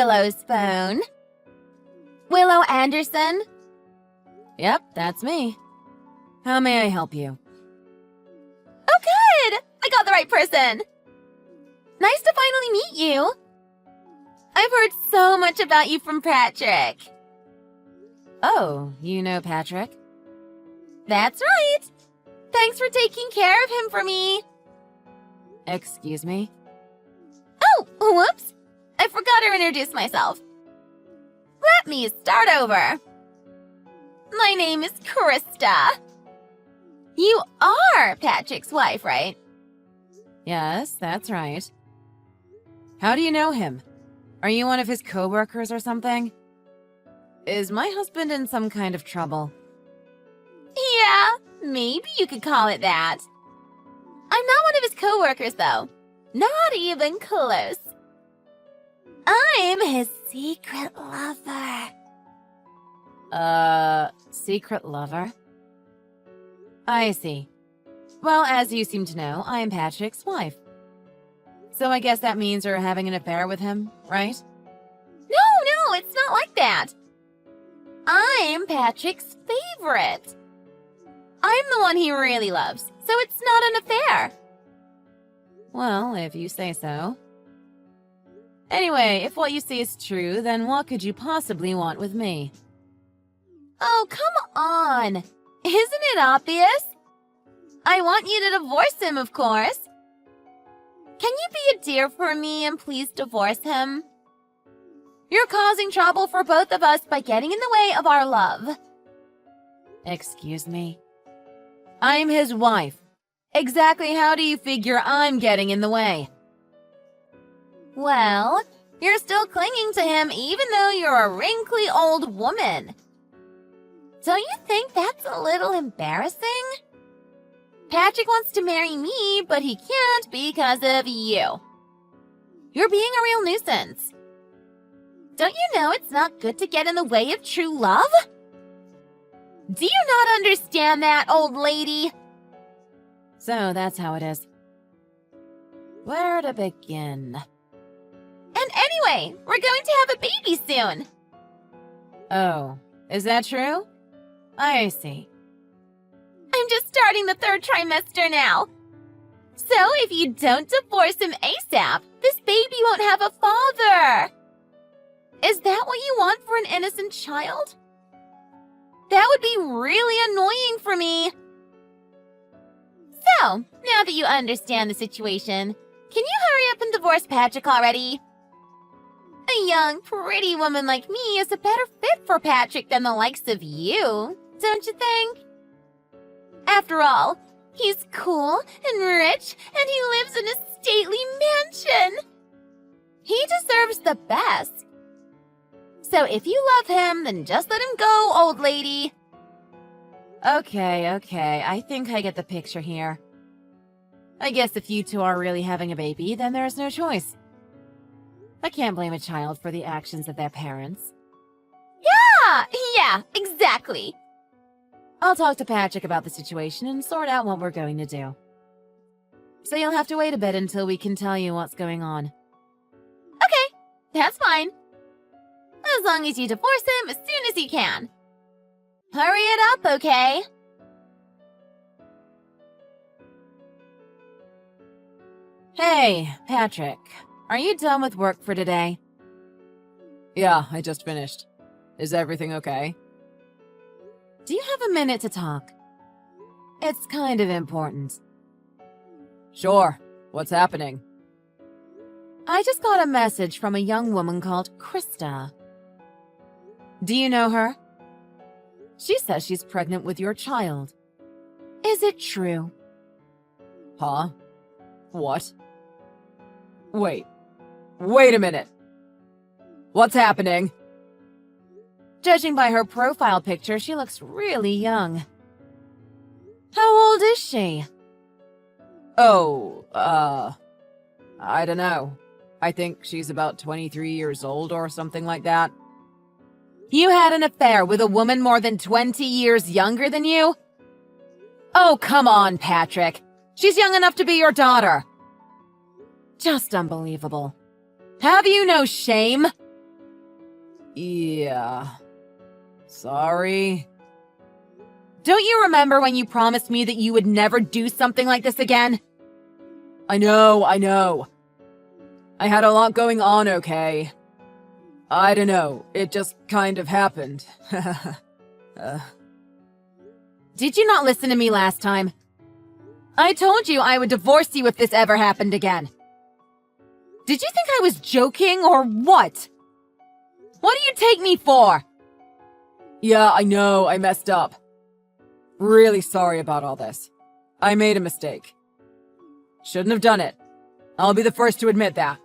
Willow's phone. Willow Anderson? Yep, that's me. How may I help you? Oh, good! I got the right person. Nice to finally meet you. I've heard so much about you from Patrick. Oh, you know Patrick? That's right. Thanks for taking care of him for me. Excuse me? Oh, whoops. I forgot to introduce myself. Let me start over. My name is Krista. You are Patrick's wife, right? Yes, that's right. How do you know him? Are you one of his co-workers or something? Is my husband in some kind of trouble? Yeah, maybe you could call it that. I'm not one of his co-workers, though. Not even close. I'm his secret lover. Secret lover? I see. Well, as you seem to know, I am Patrick's wife. So I guess that means you're having an affair with him, right? No, it's not like that. I'm Patrick's favorite. I'm the one he really loves, so it's not an affair. Well, if you say so. Anyway, if what you say is true, then what could you possibly want with me? Oh, come on. Isn't it obvious? I want you to divorce him, of course. Can you be a dear for me and please divorce him? You're causing trouble for both of us by getting in the way of our love. Excuse me? I'm his wife. Exactly how do you figure I'm getting in the way? Well, you're still clinging to him even though you're a wrinkly old woman. Don't you think that's a little embarrassing? Patrick wants to marry me, but he can't because of you. You're being a real nuisance. Don't you know it's not good to get in the way of true love? Do you not understand that, old lady? So that's how it is. Where to begin? And anyway, we're going to have a baby soon. Oh, is that true? I see. I'm just starting the 3rd trimester now. So if you don't divorce him ASAP, this baby won't have a father. Is that what you want for an innocent child? That would be really annoying for me. So, now that you understand the situation, can you hurry up and divorce Patrick already? A young, pretty woman like me is a better fit for Patrick than the likes of you, don't you think? After all, he's cool and rich, and he lives in a stately mansion. He deserves the best. So if you love him, then just let him go, old lady. Okay, I think I get the picture here. I guess if you two are really having a baby, then there's no choice. I can't blame a child for the actions of their parents. Yeah, exactly. I'll talk to Patrick about the situation and sort out what we're going to do. So you'll have to wait a bit until we can tell you what's going on. Okay, that's fine. As long as you divorce him as soon as you can. Hurry it up, okay? Hey, Patrick. Are you done with work for today? Yeah, I just finished. Is everything okay? Do you have a minute to talk? It's kind of important. Sure. What's happening? I just got a message from a young woman called Krista. Do you know her? She says she's pregnant with your child. Is it true? Huh? What? Wait a minute. What's happening? Judging by her profile picture, she looks really young. How old is she? Oh, I don't know. I think she's about 23 years old or something like that. You had an affair with a woman more than 20 years younger than you? Oh, come on, Patrick. She's young enough to be your daughter. Just unbelievable. Have you no shame? Yeah. Sorry. Don't you remember when you promised me that you would never do something like this again? I know. I had a lot going on, okay? I don't know, it just kind of happened. Did you not listen to me last time? I told you I would divorce you if this ever happened again. Did you think I was joking or what? What do you take me for? Yeah, I know, I messed up. Really sorry about all this. I made a mistake. Shouldn't have done it. I'll be the first to admit that.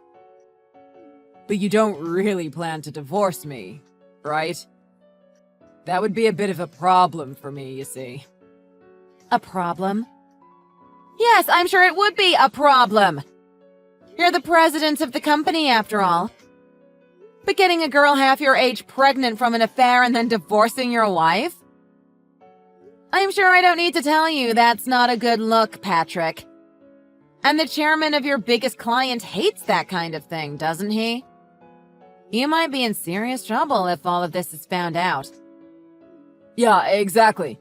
But you don't really plan to divorce me, right? That would be a bit of a problem for me, you see. A problem? Yes, I'm sure it would be a problem. You're the president of the company, after all. But getting a girl half your age pregnant from an affair and then divorcing your wife? I'm sure I don't need to tell you that's not a good look, Patrick. And the chairman of your biggest client hates that kind of thing, doesn't he? You might be in serious trouble if all of this is found out. Yeah, exactly.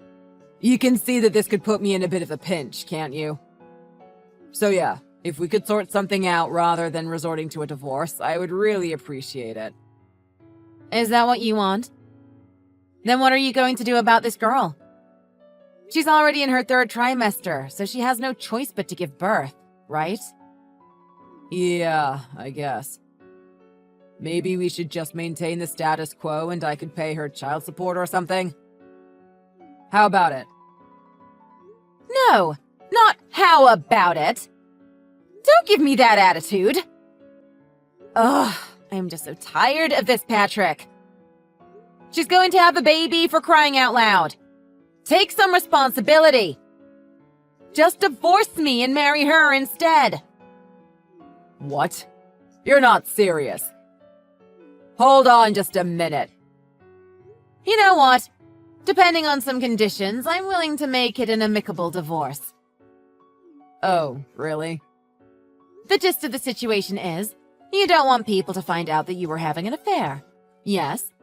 You can see that this could put me in a bit of a pinch, can't you? So yeah, if we could sort something out rather than resorting to a divorce, I would really appreciate it. Is that what you want? Then what are you going to do about this girl? She's already in her 3rd trimester, so she has no choice but to give birth, right? Yeah, I guess. Maybe we should just maintain the status quo and I could pay her child support or something? How about it? No, not how about it. Don't give me that attitude. Ugh, I'm just so tired of this, Patrick. She's going to have a baby, for crying out loud. Take some responsibility. Just divorce me and marry her instead. What? You're not serious. Hold on just a minute. You know what? Depending on some conditions, I'm willing to make it an amicable divorce. Oh, really? The gist of the situation is, you don't want people to find out that you were having an affair. Yes?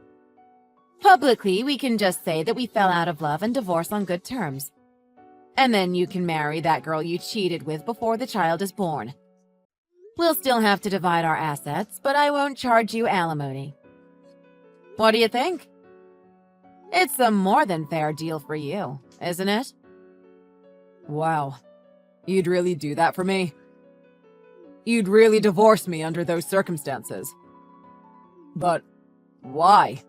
Publicly, we can just say that we fell out of love and divorce on good terms. And then you can marry that girl you cheated with before the child is born. We'll still have to divide our assets, but I won't charge you alimony. What do you think? It's a more than fair deal for you, isn't it? Wow. You'd really do that for me? You'd really divorce me under those circumstances? But why?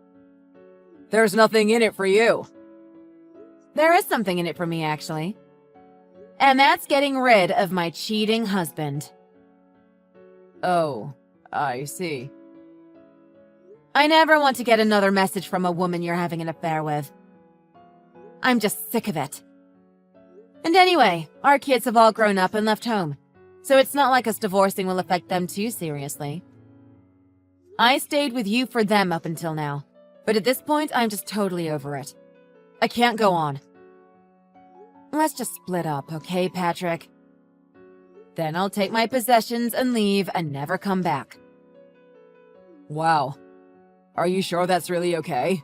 There's nothing in it for you. There is something in it for me, actually. And that's getting rid of my cheating husband. Oh, I see. I never want to get another message from a woman you're having an affair with. I'm just sick of it. And anyway, our kids have all grown up and left home, so it's not like us divorcing will affect them too seriously. I stayed with you for them up until now, but at this point, I'm just totally over it. I can't go on. Let's just split up, okay, Patrick? Then I'll take my possessions and leave and never come back. Wow. Are you sure that's really okay?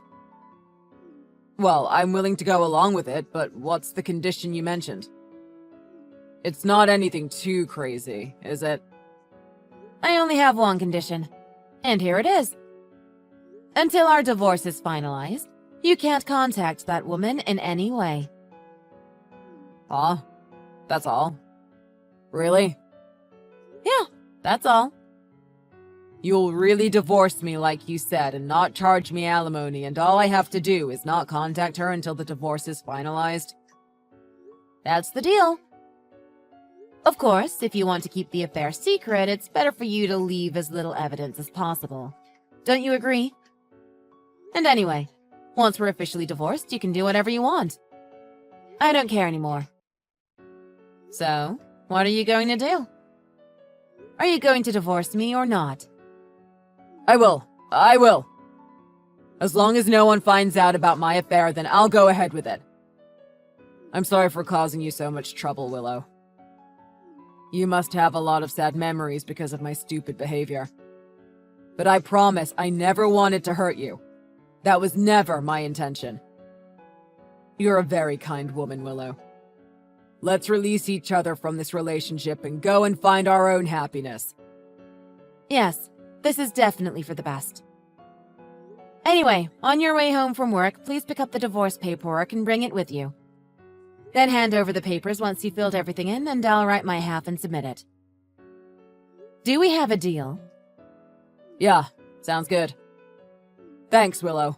Well, I'm willing to go along with it, but what's the condition you mentioned? It's not anything too crazy, is it? I only have one condition, and here it is. Until our divorce is finalized, you can't contact that woman in any way. Huh? That's all? Really? Yeah, that's all. You'll really divorce me like you said and not charge me alimony, and all I have to do is not contact her until the divorce is finalized? That's the deal. Of course, if you want to keep the affair secret, it's better for you to leave as little evidence as possible. Don't you agree? And anyway, once we're officially divorced, you can do whatever you want. I don't care anymore. So, what are you going to do? Are you going to divorce me or not? I will. As long as no one finds out about my affair, then I'll go ahead with it. I'm sorry for causing you so much trouble, Willow. You must have a lot of sad memories because of my stupid behavior. But I promise I never wanted to hurt you. That was never my intention. You're a very kind woman, Willow. Let's release each other from this relationship and go and find our own happiness. Yes, this is definitely for the best. Anyway, on your way home from work, please pick up the divorce paperwork and bring it with you. Then hand over the papers once you've filled everything in, and I'll write my half and submit it. Do we have a deal? Yeah, sounds good. Thanks, Willow.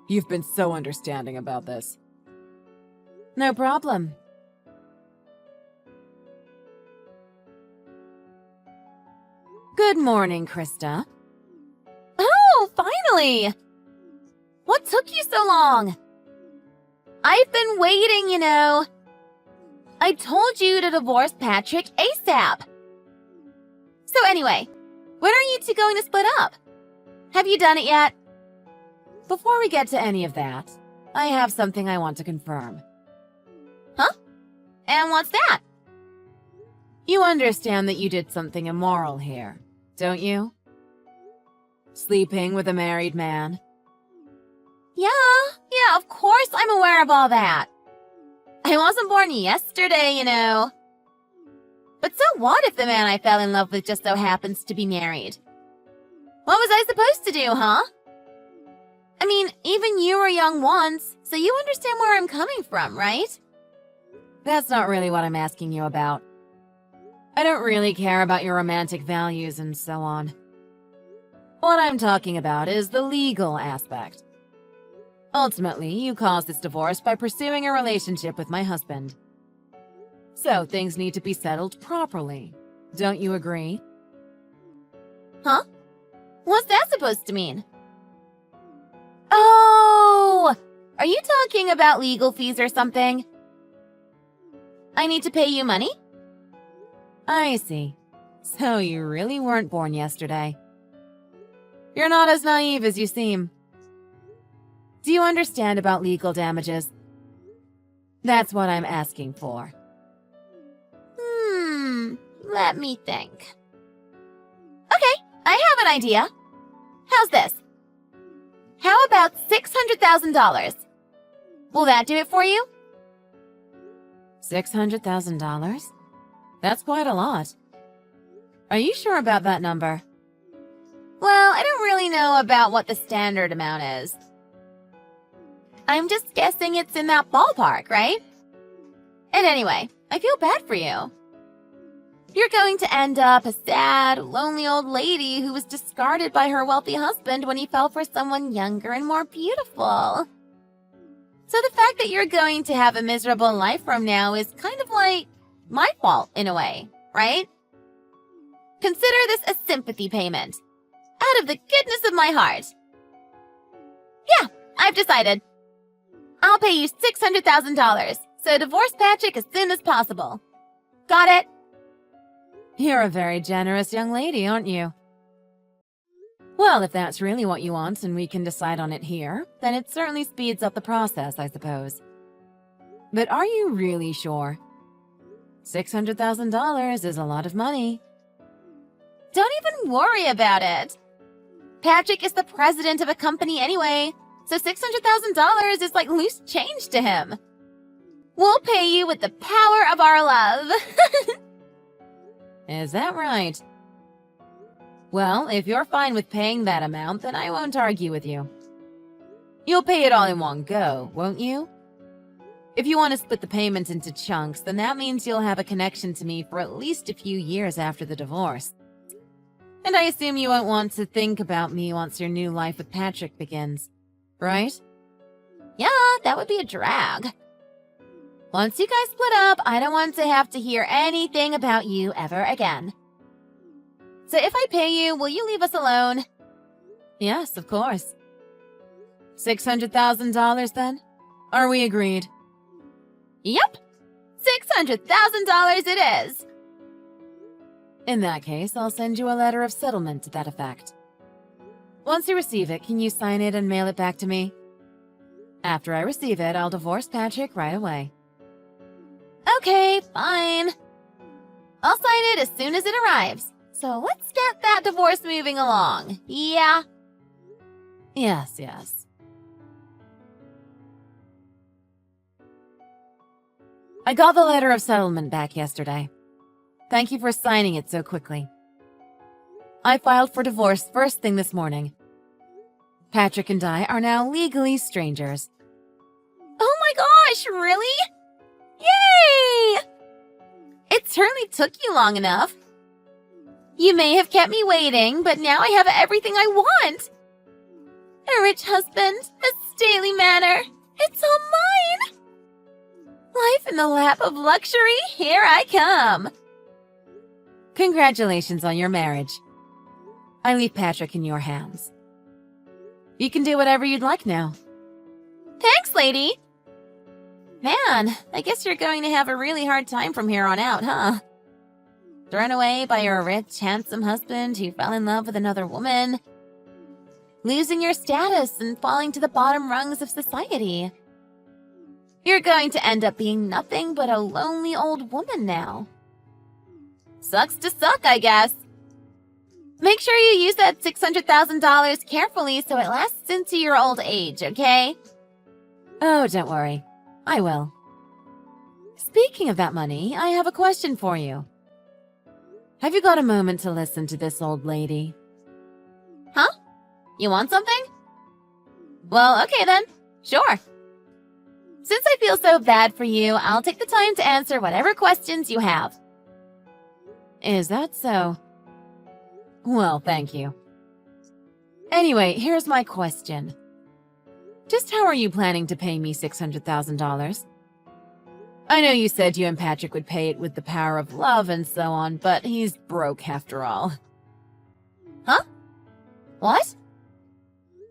You've been so understanding about this. No problem. Good morning, Krista. Oh, finally! What took you so long? I've been waiting, you know. I told you to divorce Patrick ASAP. So anyway, when are you two going to split up? Have you done it yet? Before we get to any of that, I have something I want to confirm. Huh? And what's that? You understand that you did something immoral here, don't you? Sleeping with a married man. Yeah, of course I'm aware of all that. I wasn't born yesterday, you know. But so what if the man I fell in love with just so happens to be married? What was I supposed to do, huh? I mean, even you were young once, so you understand where I'm coming from, right? That's not really what I'm asking you about. I don't really care about your romantic values and so on. What I'm talking about is the legal aspect. Ultimately, you caused this divorce by pursuing a relationship with my husband. So things need to be settled properly. Don't you agree? Huh? What's that supposed to mean? Oh! Are you talking about legal fees or something? I need to pay you money? I see. So you really weren't born yesterday. You're not as naive as you seem. Do you understand about legal damages? That's what I'm asking for. Let me think. Okay, I have an idea. How's this? How about $600,000? Will that do it for you? $600,000? That's quite a lot. Are you sure about that number? Well, I don't really know about what the standard amount is. I'm just guessing it's in that ballpark, right? And anyway, I feel bad for you. You're going to end up a sad, lonely old lady who was discarded by her wealthy husband when he fell for someone younger and more beautiful. So the fact that you're going to have a miserable life from now is kind of like my fault in a way, right? Consider this a sympathy payment. Out of the goodness of my heart. Yeah, I've decided. I'll pay you $600,000, so divorce Patrick as soon as possible. Got it? You're a very generous young lady, aren't you? Well, if that's really what you want and we can decide on it here, then it certainly speeds up the process, I suppose. But are you really sure? $600,000 is a lot of money. Don't even worry about it. Patrick is the president of a company anyway, so $600,000 is like loose change to him. We'll pay you with the power of our love. Is that right? Well, if you're fine with paying that amount, then I won't argue with you. You'll pay it all in one go, won't you? If you want to split the payment into chunks, then that means you'll have a connection to me for at least a few years after the divorce. And I assume you won't want to think about me once your new life with Patrick begins, right? Yeah, that would be a drag. Once you guys split up, I don't want to have to hear anything about you ever again. So if I pay you, will you leave us alone? Yes, of course. $600,000 then? Are we agreed? Yep. $600,000 it is. In that case, I'll send you a letter of settlement to that effect. Once you receive it, can you sign it and mail it back to me? After I receive it, I'll divorce Patrick right away. Okay, fine. I'll sign it as soon as it arrives. So let's get that divorce moving along. Yeah. Yes, yes. I got the letter of settlement back yesterday. Thank you for signing it so quickly. I filed for divorce first thing this morning. Patrick and I are now legally strangers. Oh my gosh, really? Yay! It certainly took you long enough. You may have kept me waiting, but now I have everything I want. A rich husband, a stately manor. It's all mine. Life in the lap of luxury, here I come. Congratulations on your marriage. I leave Patrick in your hands. You can do whatever you'd like now. Thanks, lady. Man, I guess you're going to have a really hard time from here on out, huh? Thrown away by your rich, handsome husband who fell in love with another woman. Losing your status and falling to the bottom rungs of society. You're going to end up being nothing but a lonely old woman now. Sucks to suck, I guess. Make sure you use that $600,000 carefully so it lasts into your old age, okay? Oh, don't worry. I will. Speaking of that money, I have a question for you. Have you got a moment to listen to this old lady? Huh? You want something? Well, okay then. Sure. Since I feel so bad for you, I'll take the time to answer whatever questions you have. Is that so? Well, thank you. Anyway, here's my question. Just how are you planning to pay me $600,000? I know you said you and Patrick would pay it with the power of love and so on, but he's broke after all. Huh? What?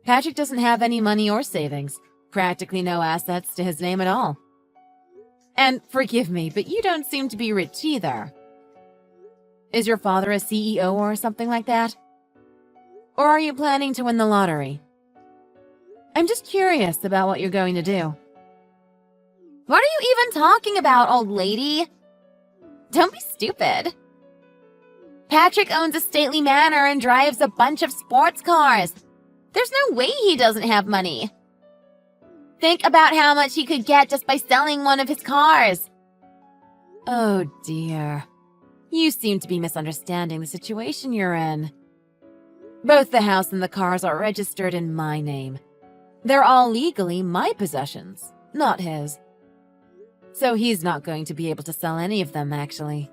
Patrick doesn't have any money or savings, practically no assets to his name at all. And forgive me, but you don't seem to be rich either. Is your father a CEO or something like that? Or are you planning to win the lottery? I'm just curious about what you're going to do. What are you even talking about, old lady? Don't be stupid. Patrick owns a stately manor and drives a bunch of sports cars. There's no way he doesn't have money. Think about how much he could get just by selling one of his cars. Oh dear. You seem to be misunderstanding the situation you're in. Both the house and the cars are registered in my name. They're all legally my possessions, not his. So he's not going to be able to sell any of them, actually.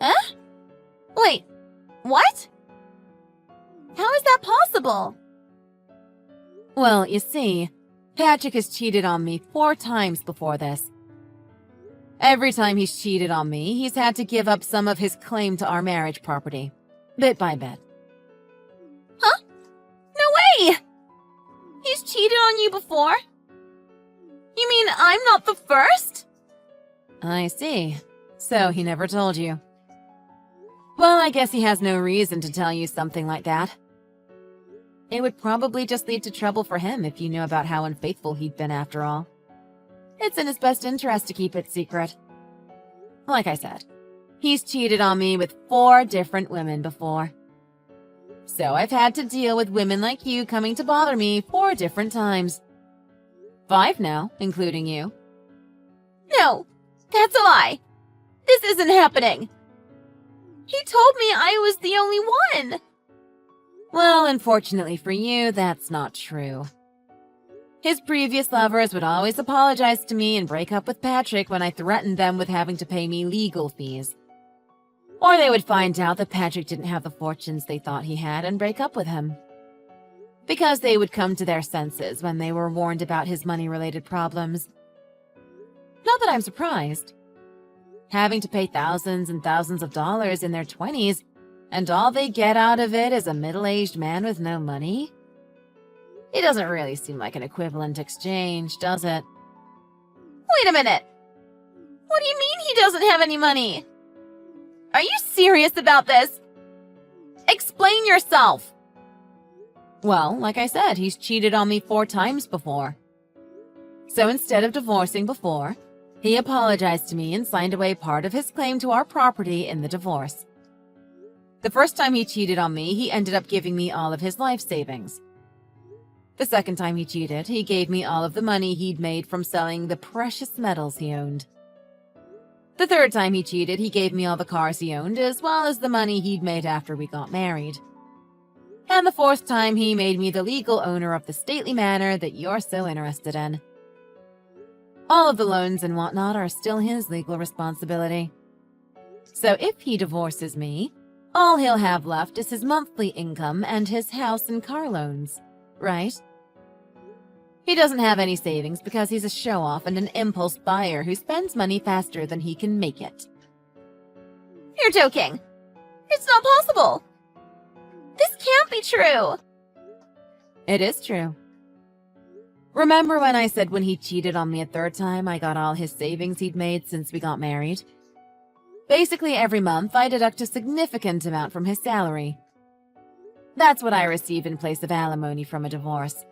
Huh? Wait, what? How is that possible? Well, you see, Patrick has cheated on me 4 times before this. Every time he's cheated on me, he's had to give up some of his claim to our marriage property, bit by bit. Huh? No way! He's cheated on you before? You mean I'm not the first? I see. So he never told you. Well, I guess he has no reason to tell you something like that. It would probably just lead to trouble for him if you knew about how unfaithful he'd been after all. It's in his best interest to keep it secret. Like I said, he's cheated on me with 4 different women before. So I've had to deal with women like you coming to bother me 4 different times. 5 now, including you. No, that's a lie. This isn't happening. He told me I was the only one. Well, unfortunately for you, that's not true. His previous lovers would always apologize to me and break up with Patrick when I threatened them with having to pay me legal fees. Or they would find out that Patrick didn't have the fortunes they thought he had and break up with him. Because they would come to their senses when they were warned about his money-related problems. Not that I'm surprised. Having to pay thousands and thousands of dollars in their 20s, and all they get out of it is a middle-aged man with no money? It doesn't really seem like an equivalent exchange, does it? Wait a minute. What do you mean he doesn't have any money? Are you serious about this? Explain yourself. Well, like I said, he's cheated on me 4 times before. So instead of divorcing before, he apologized to me and signed away part of his claim to our property in the divorce. The first time he cheated on me, he ended up giving me all of his life savings. The second time he cheated, he gave me all of the money he'd made from selling the precious metals he owned. The third time he cheated, he gave me all the cars he owned, as well as the money he'd made after we got married. And the fourth time, he made me the legal owner of the stately manor that you're so interested in. All of the loans and whatnot are still his legal responsibility. So if he divorces me, all he'll have left is his monthly income and his house and car loans, right? He doesn't have any savings because he's a show-off and an impulse buyer who spends money faster than he can make it. You're joking. It's not possible. This can't be true. It is true. Remember when I said when he cheated on me a third time, I got all his savings he'd made since we got married? Basically, every month, I deduct a significant amount from his salary. That's what I receive in place of alimony from a divorce.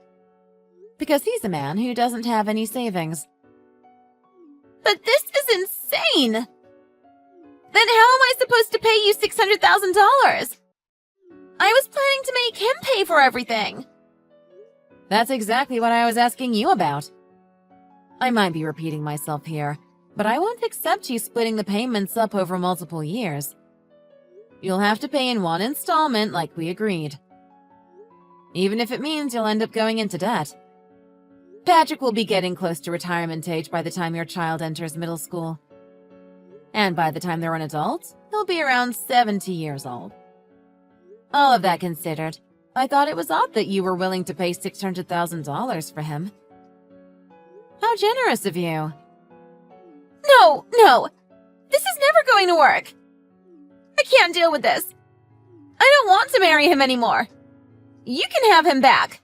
Because he's a man who doesn't have any savings. But this is insane! Then how am I supposed to pay you $600,000? I was planning to make him pay for everything. That's exactly what I was asking you about. I might be repeating myself here, but I won't accept you splitting the payments up over multiple years. You'll have to pay in one installment like we agreed. Even if it means you'll end up going into debt. Patrick will be getting close to retirement age by the time your child enters middle school. And by the time they're an adult, he'll be around 70 years old. All of that considered, I thought it was odd that you were willing to pay $600,000 for him. How generous of you. No! This is never going to work. I can't deal with this. I don't want to marry him anymore. You can have him back.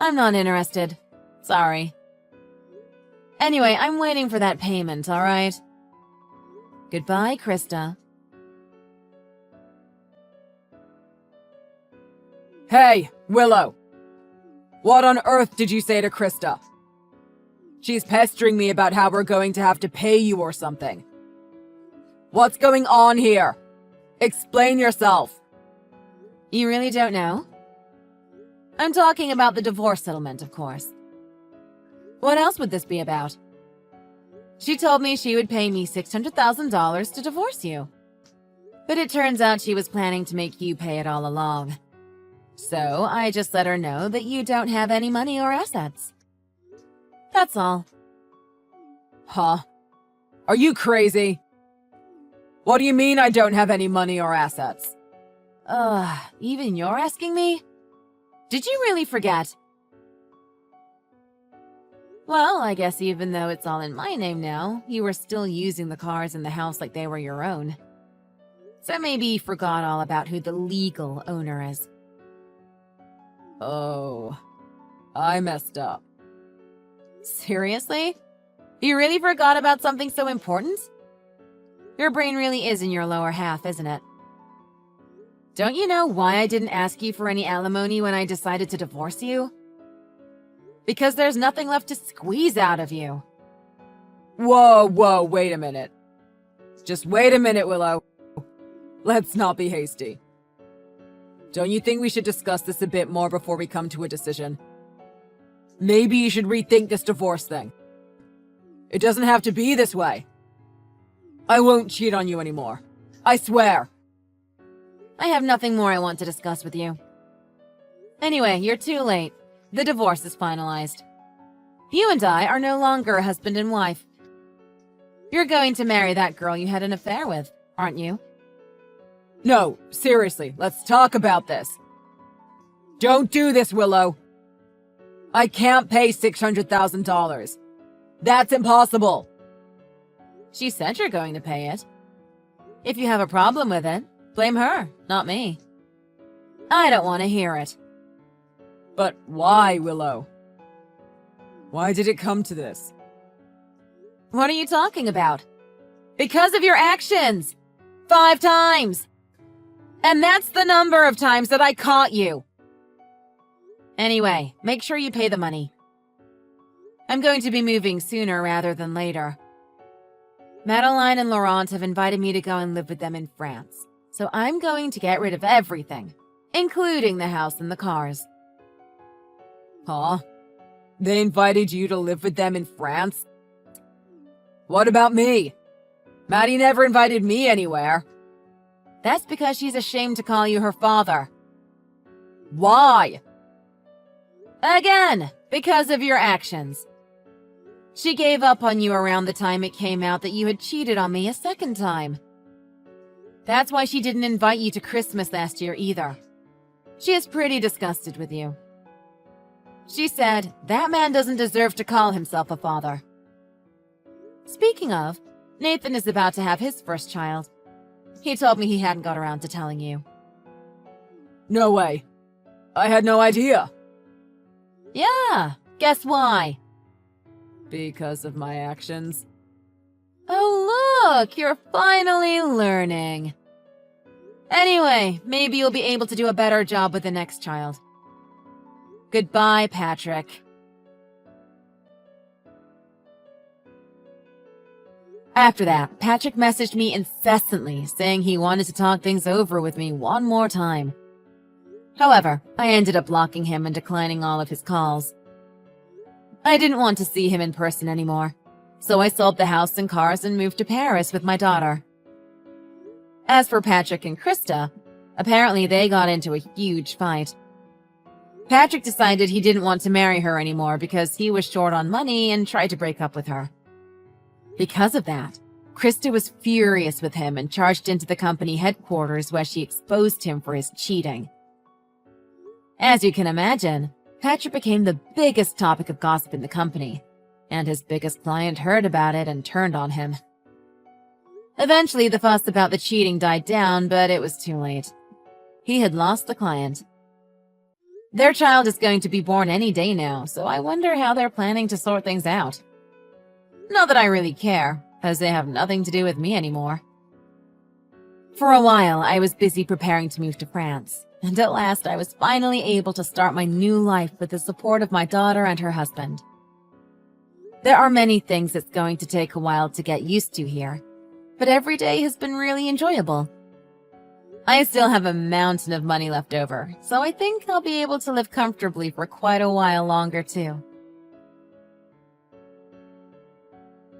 I'm not interested. Sorry. Anyway, I'm waiting for that payment, all right? Goodbye, Krista. Hey, Willow! What on earth did you say to Krista? She's pestering me about how we're going to have to pay you or something. What's going on here? Explain yourself. You really don't know? I'm talking about the divorce settlement, of course. What else would this be about? She told me she would pay me $600,000 to divorce you. But it turns out she was planning to make you pay it all along. So I just let her know that you don't have any money or assets. That's all. Huh? Are you crazy? What do you mean I don't have any money or assets? Even you're asking me? Did you really forget? Well, I guess even though it's all in my name now, you were still using the cars in the house like they were your own. So maybe you forgot all about who the legal owner is. Oh, I messed up. Seriously? You really forgot about something so important? Your brain really is in your lower half, isn't it? Don't you know why I didn't ask you for any alimony when I decided to divorce you? Because there's nothing left to squeeze out of you. Whoa, wait a minute. Just wait a minute, Willow. Let's not be hasty. Don't you think we should discuss this a bit more before we come to a decision? Maybe you should rethink this divorce thing. It doesn't have to be this way. I won't cheat on you anymore. I swear. I have nothing more I want to discuss with you. Anyway, you're too late. The divorce is finalized. You and I are no longer husband and wife. You're going to marry that girl you had an affair with, aren't you? No, seriously, let's talk about this. Don't do this, Willow. I can't pay $600,000. That's impossible. She said you're going to pay it. If you have a problem with it, blame her, not me. I don't want to hear it. But why, Willow? Why did it come to this? What are you talking about? Because of your actions! 5 times! And that's the number of times that I caught you! Anyway, make sure you pay the money. I'm going to be moving sooner rather than later. Madeline and Laurent have invited me to go and live with them in France, so I'm going to get rid of everything, including the house and the cars. Huh? They invited you to live with them in France? What about me? Maddie never invited me anywhere. That's because she's ashamed to call you her father. Why? Again, because of your actions. She gave up on you around the time it came out that you had cheated on me a second time. That's why she didn't invite you to Christmas last year either. She is pretty disgusted with you. She said, that man doesn't deserve to call himself a father. Speaking of, Nathan is about to have his first child. He told me he hadn't got around to telling you. No way. I had no idea. Yeah, guess why? Because of my actions. Oh look, you're finally learning. Anyway, maybe you'll be able to do a better job with the next child. Goodbye, Patrick. After that, Patrick messaged me incessantly, saying he wanted to talk things over with me one more time. However, I ended up blocking him and declining all of his calls. I didn't want to see him in person anymore, so I sold the house and cars and moved to Paris with my daughter. As for Patrick and Krista, apparently they got into a huge fight. Patrick decided he didn't want to marry her anymore because he was short on money and tried to break up with her. Because of that, Krista was furious with him and charged into the company headquarters where she exposed him for his cheating. As you can imagine, Patrick became the biggest topic of gossip in the company, and his biggest client heard about it and turned on him. Eventually, the fuss about the cheating died down, but it was too late. He had lost the client. Their child is going to be born any day now, so I wonder how they're planning to sort things out. Not that I really care, as they have nothing to do with me anymore. For a while, I was busy preparing to move to France, and at last I was finally able to start my new life with the support of my daughter and her husband. There are many things that's going to take a while to get used to here, but every day has been really enjoyable. I still have a mountain of money left over, so I think I'll be able to live comfortably for quite a while longer too.